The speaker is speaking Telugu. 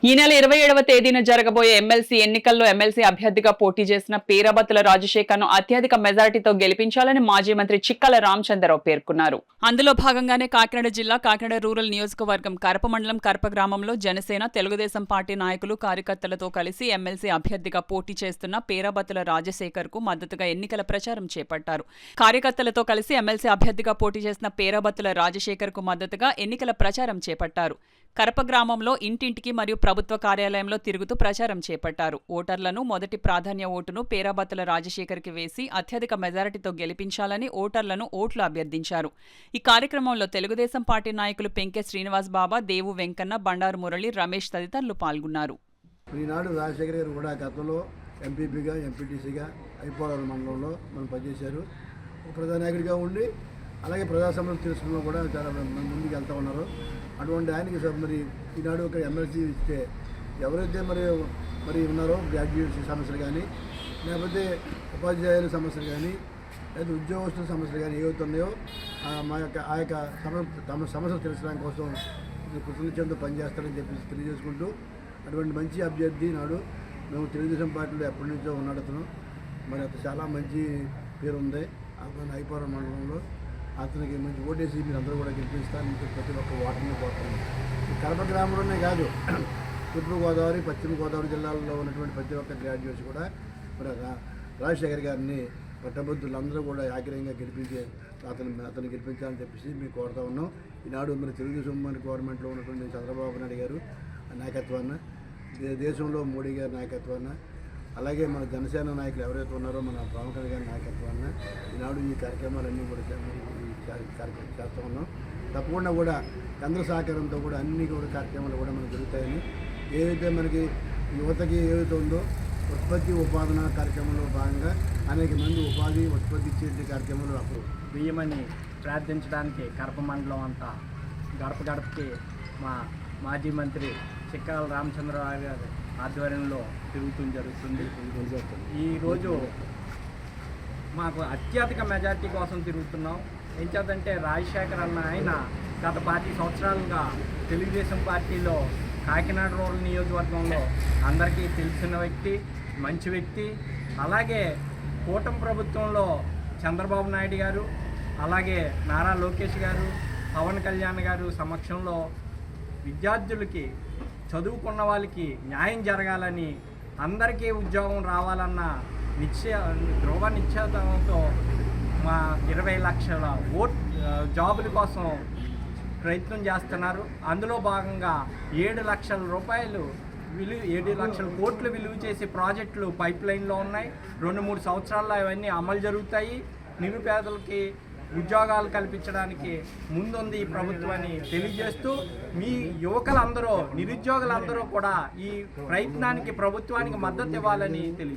ఈ నెల 27వ తేదీన జరగబోయే ఎమ్మెల్సీ ఎన్నికల్లో ఎమ్మెల్సీ అభ్యర్థిగా పోటీ చేసిన పేరాబత్తుల రాజశేఖర్ను అత్యధిక మెజారిటీతో గెలిపించాలని మాజీ మంత్రి చిక్కల రామచంద్రరావు పేర్కొన్నారు. అందులో భాగంగానే కాకినాడ జిల్లా కాకినాడ రూరల్ నియోజకవర్గం కరప మండలం కరప గ్రామంలో జనసేన, తెలుగుదేశం పార్టీ నాయకులు, కార్యకర్తలతో కలిసి ఎమ్మెల్సీ అభ్యర్థిగా పోటీ చేస్తున్న పేరాబత్తుల రాజశేఖర్కు మద్దతుగా ఎన్నికల ప్రచారం చేపట్టారు. కార్యకర్తలతో కలిసి ఎమ్మెల్సీ అభ్యర్థిగా పోటీ చేసిన పేరాబత్తుల రాజశేఖర్కు మద్దతుగా ఎన్నికల ప్రచారం చేపట్టారు. కరప గ్రామంలో ఇంటింటికి మరియు ప్రభుత్వ కార్యాలయంలో తిరుగుతూ ప్రచారం చేపట్టారు. ఓటర్లను మొదటి ప్రాధాన్య ఓటును పేరాబత్తుల రాజశేఖర్కి వేసి అత్యధిక మెజారిటీతో గెలిపించాలని ఓటర్లను ఓట్లు అభ్యర్థించారు. ఈ కార్యక్రమంలో తెలుగుదేశం పార్టీ నాయకులు పెంకె శ్రీనివాస్ బాబా, దేవు వెంకన్న, బండారు మురళి, రమేష్ తదితరులు పాల్గొన్నారు. ఈనాడు రాజశేఖర్ గారు కూడా గతంలో ఎంపీపీగా, ఎంపీటీసీగా ఐపోవరం మండలంలో మనం పనిచేశారు. ప్రధాన నాయకుడిగా ఉండి అలాగే ప్రజా సమస్యలు తెలుసుకున్నా కూడా చాలా ముందుకు వెళ్తూ ఉన్నారు. అటువంటి ఆయనకి మరి ఈనాడు ఒక ఎమ్మెల్సీ ఇస్తే ఎవరైతే మరి ఉన్నారో గ్రాడ్యుయేట్స్ సమస్యలు కానీ, లేకపోతే ఉపాధ్యాయుల సమస్యలు కానీ, లేదా ఉద్యోగస్తుల సమస్యలు కానీ ఏవవుతున్నాయో ఆ యొక్క తమ సమస్యలు తెలుసుకోవడం కోసం కృతజ్ఞతతో పనిచేస్తారని చెప్పి తెలియజేసుకుంటూ, అటువంటి మంచి అభ్యర్థి నాడు మేము తెలుగుదేశం పార్టీలో ఎప్పటి నుంచో ఉన్నాడు అతను. మరి అతను చాలా మంచి పేరు ఉంది అతను ఐపోవరం మండలంలో. అతనికి మంచి ఓటేసి మీరు అందరూ కూడా గెలిపిస్తారని ప్రతి ఒక్క ఓటర్ని కోరుతున్నాం. కడప గ్రామంలోనే కాదు, తూర్పు గోదావరి, పశ్చిమ గోదావరి జిల్లాల్లో ఉన్నటువంటి ప్రతి ఒక్క గ్రాడ్యుయేట్స్ కూడా మరి రాజశేఖర్ గారిని పట్టభద్రులందరూ కూడా ఆగ్రహంగా గెలిపించే అతను గెలిపించాలని చెప్పేసి మేము కోరుతా ఉన్నాం. ఈనాడు మరి తెలుగుదేశం గవర్నమెంట్లో ఉన్నటువంటి చంద్రబాబు నాయుడు గారు నాయకత్వాన్ని, దేశంలో మోడీ గారి నాయకత్వాన్ని, అలాగే మన జనసేన నాయకులు ఎవరైతే ఉన్నారో మన పవన్ కళ్యాణ్ గారి నాయకత్వాన్ని ఈనాడు ఈ కార్యక్రమాలన్నీ కూడా కార్యక్రమం చేస్తూ ఉన్నాం. తప్పకుండా కూడా కేంద్ర సహకారంతో కూడా అన్ని కూడా కార్యక్రమాలు కూడా మనకు జరుగుతాయని, ఏదైతే మనకి యువతకి ఏదైతే ఉందో ఉత్పత్తి ఉపాదన కార్యక్రమంలో భాగంగా అనేక మంది ఉపాధి ఉత్పత్తి ఇచ్చే కార్యక్రమాలు అప్పుడు బియ్యమని ప్రార్థించడానికి కరప మండలం అంతా గడప గడపకి మా మాజీ మంత్రి చిక్కల రామచంద్రరావు గారి ఆధ్వర్యంలో తిరుగుతుంది జరుగుతుంది. ఈరోజు మాకు అత్యధిక మెజార్టీ కోసం తిరుగుతున్నాం. ఏం చేద్దంటే రాజశేఖర్ అన్న ఆయన గత 10 సంవత్సరాలుగా తెలుగుదేశం పార్టీలో కాకినాడ రూరల్ నియోజకవర్గంలో అందరికీ తెలిసిన వ్యక్తి, మంచి వ్యక్తి. అలాగే కూటమి ప్రభుత్వంలో చంద్రబాబు నాయుడు గారు, అలాగే నారా లోకేష్ గారు, పవన్ కళ్యాణ్ గారు సమక్షంలో విద్యార్థులకి, చదువుకున్న వాళ్ళకి న్యాయం జరగాలని, అందరికీ ఉద్యోగం రావాలన్న ధ్రువ నిశ్చయంతో మా 20 లక్షల జాబుల కోసం ప్రయత్నం చేస్తున్నారు. అందులో భాగంగా 7 లక్షల రూపాయలు 7 లక్షల కోట్లు విలువ చేసే ప్రాజెక్టులు పైప్ లైన్లో ఉన్నాయి. 2-3 సంవత్సరాల్లో అవన్నీ అమలు జరుగుతాయి. నిరుపేదలకి ఉద్యోగాలు కల్పించడానికి ముందుంది ఈ ప్రభుత్వాన్ని తెలియజేస్తూ, మీ యువకులందరూ, నిరుద్యోగులందరూ కూడా ఈ ప్రయత్నానికి ప్రభుత్వానికి మద్దతు ఇవ్వాలని తెలియజేస్తారు.